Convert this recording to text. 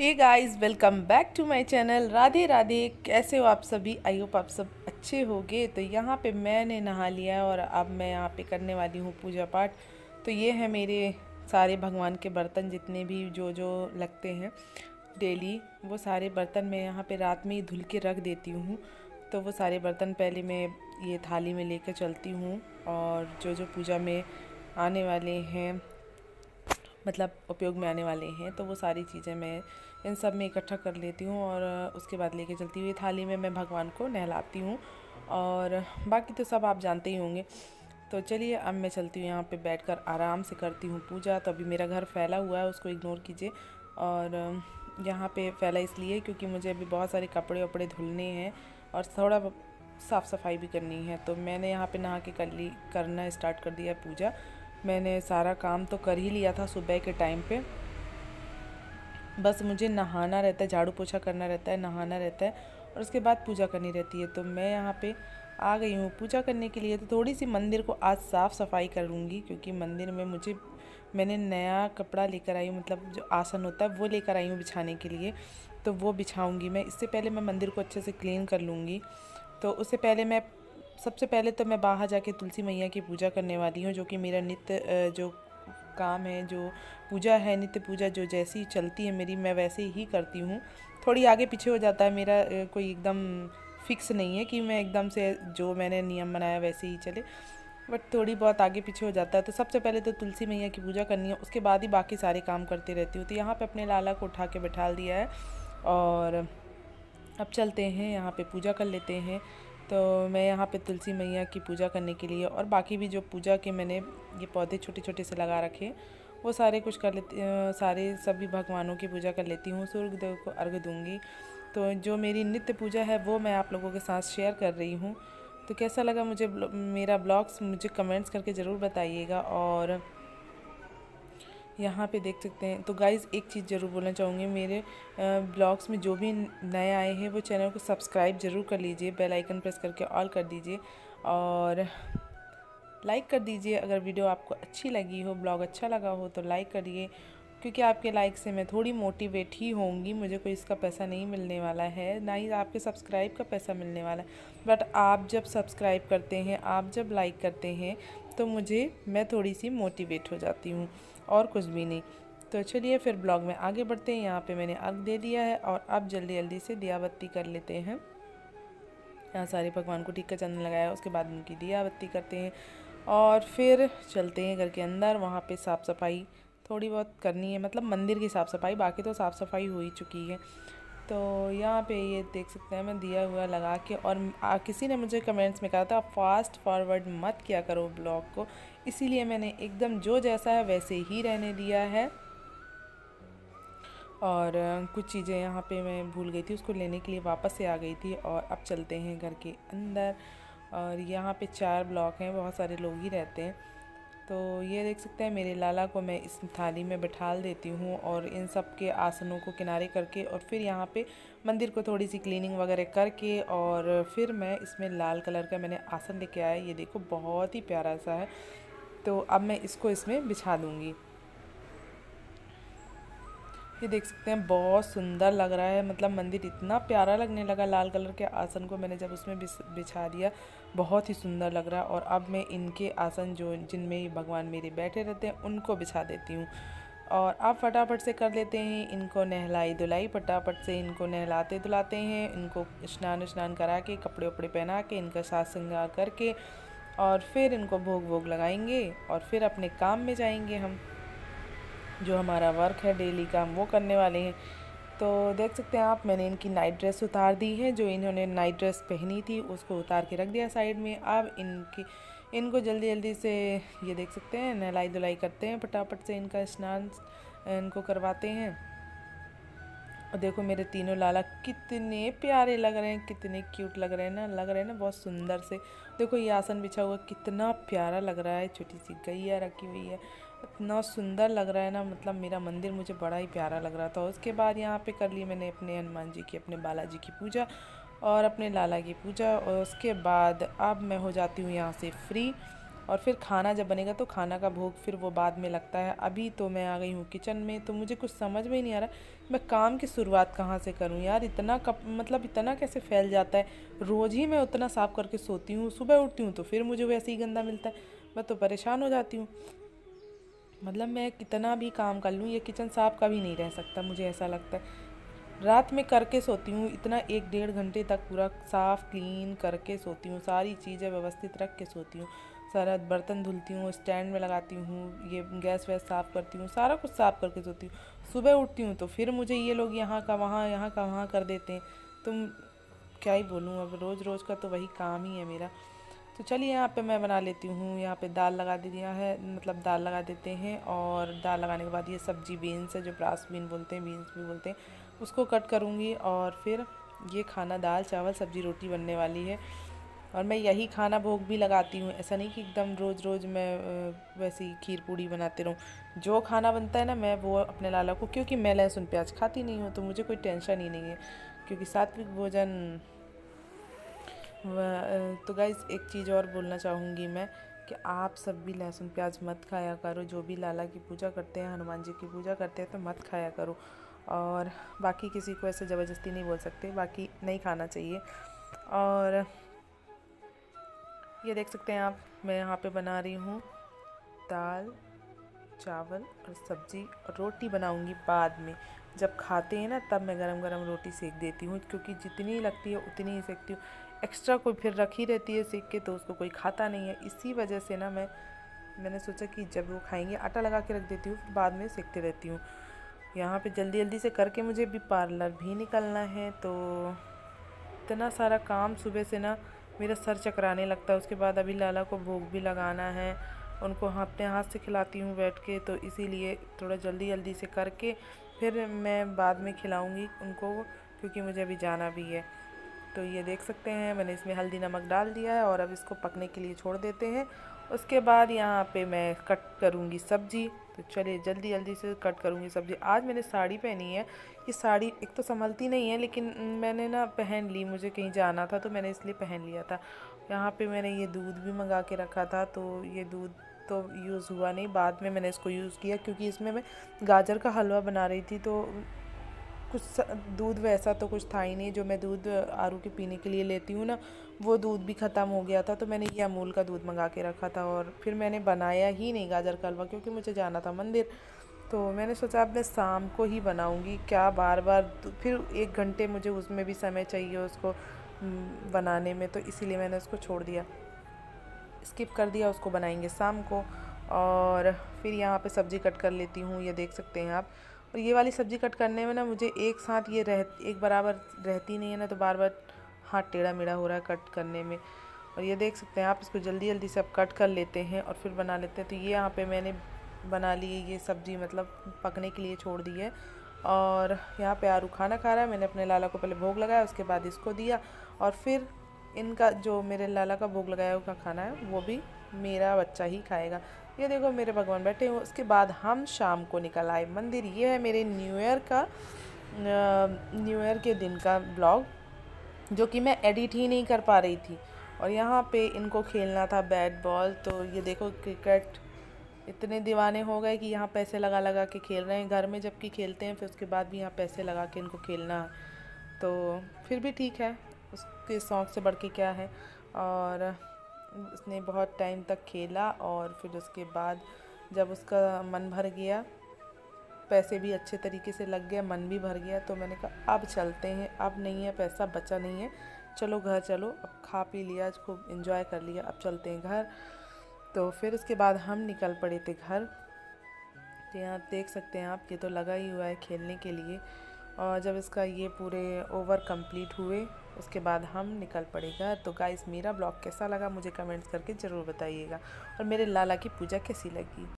Hey guys, welcome back to my channel. Radhe Radhe. कैसे हो आप सभी? आई होप आप सब अच्छे होगे। तो यहाँ पे मैंने नहा लिया है और अब मैं यहाँ पे करने वाली हूँ पूजा पाठ। तो ये है मेरे सारे भगवान के बर्तन, जितने भी जो जो लगते हैं डेली, वो सारे बर्तन मैं यहाँ पे रात में ही धुल के रख देती हूँ। तो वो सारे बर्तन पहले मैं ये थाली में लेकर चलती हूँ, और जो जो पूजा में आने वाले हैं, मतलब उपयोग में आने वाले हैं, तो वो सारी चीज़ें मैं इन सब में इकट्ठा कर लेती हूँ और उसके बाद लेके चलती हुई थाली में मैं भगवान को नहलाती हूँ। और बाकी तो सब आप जानते ही होंगे। तो चलिए अब मैं चलती हूँ, यहाँ पे बैठकर आराम से करती हूँ पूजा। तो अभी मेरा घर फैला हुआ है, उसको इग्नोर कीजिए। और यहाँ पे फैला इसलिए क्योंकि मुझे अभी बहुत सारे कपड़े वपड़े धुलने हैं और थोड़ा साफ़ सफाई भी करनी है। तो मैंने यहाँ पे नहा के करना स्टार्ट कर दिया पूजा। मैंने सारा काम तो कर ही लिया था सुबह के टाइम पे, बस मुझे नहाना रहता है, झाड़ू पोछा करना रहता है, नहाना रहता है और उसके बाद पूजा करनी रहती है। तो मैं यहाँ पे आ गई हूँ पूजा करने के लिए। तो थोड़ी सी मंदिर को आज साफ़ सफाई करूँगी, क्योंकि मंदिर में मैंने नया कपड़ा लेकर आई हूँ, मतलब जो आसन होता है वो लेकर आई हूँ बिछाने के लिए। तो वो बिछाऊँगी मैं। इससे पहले मैं मंदिर को अच्छे से क्लीन कर लूँगी। तो उससे पहले सबसे पहले तो मैं बाहर जाके तुलसी मैया की पूजा करने वाली हूँ, जो कि मेरा नित्य जो काम है, जो पूजा है, नित्य पूजा जो जैसी चलती है मेरी, मैं वैसे ही करती हूँ। थोड़ी आगे पीछे हो जाता है मेरा, कोई एकदम फिक्स नहीं है कि मैं एकदम से जो मैंने नियम बनाया वैसे ही चले, बट थोड़ी बहुत आगे पीछे हो जाता है। तो सबसे पहले तो तुलसी मैया की पूजा करनी है, उसके बाद ही बाकी सारे काम करती रहती हूँ। तो यहाँ पे अपने लाला को उठा के बैठा दिया है और अब चलते हैं यहाँ पे पूजा कर लेते हैं। तो मैं यहाँ पे तुलसी मैया की पूजा करने के लिए और बाकी भी जो पूजा के मैंने ये पौधे छोटे छोटे से लगा रखे, वो सारे कुछ कर लेती, सारे सभी भगवानों की पूजा कर लेती हूँ। सूर्य देव को अर्घ दूँगी। तो जो मेरी नित्य पूजा है वो मैं आप लोगों के साथ शेयर कर रही हूँ। तो कैसा लगा मुझे मेरा ब्लॉग्स, मुझे कमेंट्स करके ज़रूर बताइएगा। और यहाँ पे देख सकते हैं। तो गाइज़ एक चीज़ ज़रूर बोलना चाहूँगी, मेरे ब्लॉग्स में जो भी नए आए हैं वो चैनल को सब्सक्राइब ज़रूर कर लीजिए, बेल आइकन प्रेस करके ऑल कर दीजिए और लाइक कर दीजिए। अगर वीडियो आपको अच्छी लगी हो, ब्लॉग अच्छा लगा हो तो लाइक करिए, क्योंकि आपके लाइक से मैं थोड़ी मोटिवेट ही होंगी। मुझे कोई इसका पैसा नहीं मिलने वाला है, ना ही आपके सब्सक्राइब का पैसा मिलने वाला है। बट आप जब सब्सक्राइब करते हैं, आप जब लाइक करते हैं, तो मैं थोड़ी सी मोटिवेट हो जाती हूँ, और कुछ भी नहीं। तो चलिए फिर ब्लॉग में आगे बढ़ते हैं। यहाँ पे मैंने अर्घ दे दिया है और अब जल्दी जल्दी से दिया बत्ती कर लेते हैं। यहाँ सारे भगवान को टीका चंदन लगाया, उसके बाद उनकी दिया बत्ती करते हैं और फिर चलते हैं घर के अंदर। वहाँ पे साफ़ सफाई थोड़ी बहुत करनी है, मतलब मंदिर की साफ़ सफाई, बाकी तो साफ़ सफाई हो ही चुकी है। तो यहाँ पे ये देख सकते हैं मैं दिया हुआ लगा के, और किसी ने मुझे कमेंट्स में कहा था आप फास्ट फॉरवर्ड मत किया करो ब्लॉग को, इसीलिए मैंने एकदम जो जैसा है वैसे ही रहने दिया है। और कुछ चीज़ें यहाँ पे मैं भूल गई थी, उसको लेने के लिए वापस से आ गई थी। और अब चलते हैं घर के अंदर। और यहाँ पे 4 ब्लॉक हैं, बहुत सारे लोग ही रहते हैं। तो ये देख सकते हैं मेरे लाला को मैं इस थाली में बिठाल देती हूँ और इन सब के आसनों को किनारे करके, और फिर यहाँ पे मंदिर को थोड़ी सी क्लीनिंग वगैरह करके, और फिर मैं इसमें लाल कलर का मैंने आसन लेके आया। ये देखो बहुत ही प्यारा सा है। तो अब मैं इसको इसमें बिछा दूँगी। ये देख सकते हैं बहुत सुंदर लग रहा है, मतलब मंदिर इतना प्यारा लगने लगा लाल कलर के आसन को मैंने जब उसमें बिछा दिया, बहुत ही सुंदर लग रहा है। और अब मैं इनके आसन जो जिनमें भगवान मेरे बैठे रहते हैं उनको बिछा देती हूँ। और अब फटाफट से कर लेते हैं इनको नहलाई धुलाई, फटाफट से इनको नहलाते धुलाते हैं, इनको स्नान करा के, कपड़े वपड़े पहना के, इनका साज श्रृंगार करके, और फिर इनको भोग वोग लगाएंगे और फिर अपने काम में जाएंगे। हम जो हमारा वर्क है डेली का, हम वो करने वाले हैं। तो देख सकते हैं आप, मैंने इनकी नाइट ड्रेस उतार दी है, जो इन्होंने नाइट ड्रेस पहनी थी उसको उतार के रख दिया साइड में। अब इनको जल्दी जल्दी से, ये देख सकते हैं, नहलाई धुलाई करते हैं, फटाफट से इनका स्नान इनको करवाते हैं। और देखो मेरे तीनों लाला कितने प्यारे लग रहे हैं, कितने क्यूट लग रहे हैं ना, बहुत सुंदर से। देखो ये आसन बिछा हुआ कितना प्यारा लग रहा है, छोटी सी गैया रखी हुई है, इतना सुंदर लग रहा है ना, मतलब मेरा मंदिर मुझे बड़ा ही प्यारा लग रहा था। उसके बाद यहाँ पे कर ली मैंने अपने हनुमान जी की, अपने बालाजी की पूजा और अपने लाला की पूजा। और उसके बाद अब मैं हो जाती हूँ यहाँ से फ्री और फिर खाना जब बनेगा तो खाना का भोग फिर वो बाद में लगता है। अभी तो मैं आ गई हूँ किचन में, तो मुझे कुछ समझ में ही नहीं आ रहा मैं काम की शुरुआत कहाँ से करूँ यार। इतना मतलब इतना कैसे फैल जाता है। रोज़ ही मैं उतना साफ़ करके सोती हूँ, सुबह उठती हूँ तो फिर मुझे वैसे ही गंदा मिलता है। मैं तो परेशान हो जाती हूँ। मतलब मैं कितना भी काम कर लूँ ये किचन साफ कभी नहीं रह सकता, मुझे ऐसा लगता है। रात में करके सोती हूँ इतना, 1-1.5 घंटे तक पूरा साफ़ क्लीन करके सोती हूँ, सारी चीज़ें व्यवस्थित रख के सोती हूँ। सारा बर्तन धुलती हूँ, स्टैंड में लगाती हूँ, ये गैस वैस साफ़ करती हूँ, सारा कुछ साफ़ करके सोती हूँ। सुबह उठती हूँ तो फिर मुझे ये लोग यहाँ का वहाँ, यहाँ का वहाँ कर देते हैं। तुम क्या ही बोलूँ, अब रोज़ रोज़ का तो वही काम ही है मेरा। तो चलिए यहाँ पे मैं बना लेती हूँ। यहाँ पे दाल लगा दे दिया है, मतलब दाल लगा देते हैं। और दाल लगाने के बाद ये सब्जी बीन्स है, जो ब्रास बीन बोलते हैं, बीन्स भी बोलते हैं, उसको कट करूँगी। और फिर ये खाना दाल चावल सब्जी रोटी बनने वाली है। और मैं यही खाना भोग भी लगाती हूँ, ऐसा नहीं कि एकदम रोज़ रोज़ मैं वैसे ही खीर पूड़ी बनाते रहूँ। जो खाना बनता है ना मैं वो अपने लाला को, क्योंकि मैं लहसुन प्याज खाती नहीं हूँ तो मुझे कोई टेंशन ही नहीं है, क्योंकि सात्विक भोजन। तो गाइज़ एक चीज़ और बोलना चाहूँगी मैं कि आप सब भी लहसुन प्याज मत खाया करो। जो भी लाला की पूजा करते हैं, हनुमान जी की पूजा करते हैं, तो मत खाया करो। और बाकी किसी को ऐसे ज़बरदस्ती नहीं बोल सकते, बाकी नहीं खाना चाहिए। और ये देख सकते हैं आप, मैं यहाँ पे बना रही हूँ दाल चावल और सब्ज़ी, और रोटी बनाऊँगी बाद में। जब खाते हैं ना तब मैं गरम गरम रोटी सेक देती हूँ, क्योंकि जितनी लगती है उतनी ही सेकती हूँ। एक्स्ट्रा कोई फिर रखी रहती है सेक के तो उसको कोई खाता नहीं है। इसी वजह से ना मैंने सोचा कि जब वो खाएंगे आटा लगा के रख देती हूँ, फिर बाद में सेकती रहती हूँ। यहाँ पे जल्दी जल्दी से करके मुझे भी पार्लर भी निकलना है, तो इतना सारा काम सुबह से ना मेरा सर चकराने लगता है। उसके बाद अभी लाला को भोग भी लगाना है, उनको अपने हाथ से खिलाती हूँ बैठ के, तो इसीलिए थोड़ा जल्दी जल्दी से करके फिर मैं बाद में खिलाऊँगी उनको, क्योंकि मुझे अभी जाना भी है। तो ये देख सकते हैं मैंने इसमें हल्दी नमक डाल दिया है और अब इसको पकने के लिए छोड़ देते हैं। उसके बाद यहाँ पे मैं कट करूँगी सब्ज़ी। तो चलिए जल्दी जल्दी से कट करूँगी सब्ज़ी। आज मैंने साड़ी पहनी है, ये साड़ी एक तो संभलती नहीं है, लेकिन मैंने ना पहन ली, मुझे कहीं जाना था तो मैंने इसलिए पहन लिया था। यहाँ पे मैंने ये दूध भी मंगा के रखा था, तो ये दूध तो यूज़ हुआ नहीं, बाद में मैंने इसको यूज़ किया, क्योंकि इसमें मैं गाजर का हलवा बना रही थी। तो कुछ दूध वैसा तो कुछ था ही नहीं, जो मैं दूध आरू के पीने के लिए लेती हूँ ना, वो दूध भी ख़त्म हो गया था। तो मैंने ये अमूल का दूध मंगा के रखा था, और फिर मैंने बनाया ही नहीं गाजर का हलवा, क्योंकि मुझे जाना था मंदिर। तो मैंने सोचा अब मैं शाम को ही बनाऊँगी, क्या बार बार फिर 1 घंटे मुझे उसमें भी समय चाहिए उसको बनाने में, तो इसीलिए मैंने उसको छोड़ दिया, स्किप कर दिया, उसको बनाएंगे शाम को। और फिर यहाँ पे सब्ज़ी कट कर लेती हूँ, ये देख सकते हैं आप। और ये वाली सब्ज़ी कट करने में ना मुझे एक साथ ये एक बराबर रहती नहीं है ना, तो बार बार हाथ टेढ़ा मेढ़ा हो रहा है कट करने में। और ये देख सकते हैं आप, इसको जल्दी जल्दी से अब कट कर लेते हैं और फिर बना लेते हैं। तो ये यहाँ पे मैंने बना ली है ये सब्ज़ी, मतलब पकने के लिए छोड़ दी है। और यहाँ पे आरू खाना खा रहा है, मैंने अपने लाला को पहले भोग लगाया, उसके बाद इसको दिया, और फिर इनका जो मेरे लाला का भोग लगाया हुआ खाना है वो भी मेरा बच्चा ही खाएगा। ये देखो मेरे भगवान बैठे हुए। उसके बाद हम शाम को निकल आए मंदिर। ये है मेरे न्यू ईयर के दिन का ब्लॉग, जो कि मैं एडिट ही नहीं कर पा रही थी। और यहाँ पे इनको खेलना था बैट बॉल, तो ये देखो क्रिकेट इतने दीवाने हो गए कि यहाँ पैसे लगा लगा के खेल रहे हैं। घर में जबकि खेलते हैं फिर उसके बाद भी यहाँ पैसे लगा के इनको खेलना है, तो फिर भी ठीक है, उसके शौक़ से बढ़ के क्या है। और उसने बहुत टाइम तक खेला, और फिर उसके बाद जब उसका मन भर गया, पैसे भी अच्छे तरीके से लग गया, मन भी भर गया, तो मैंने कहा अब चलते हैं, अब नहीं है पैसा बचा नहीं है, चलो घर चलो, अब खा पी लिया, खूब एंजॉय कर लिया, अब चलते हैं घर। तो फिर उसके बाद हम निकल पड़े थे घर। तो यहाँ देख सकते हैं आप, ये तो लगा ही हुआ है खेलने के लिए। और जब इसका ये पूरे ओवर कंप्लीट हुए उसके बाद हम निकल पड़े घर। तो गाइस मेरा ब्लॉग कैसा लगा मुझे कमेंट्स करके ज़रूर बताइएगा, और मेरे लाला की पूजा कैसी लगी।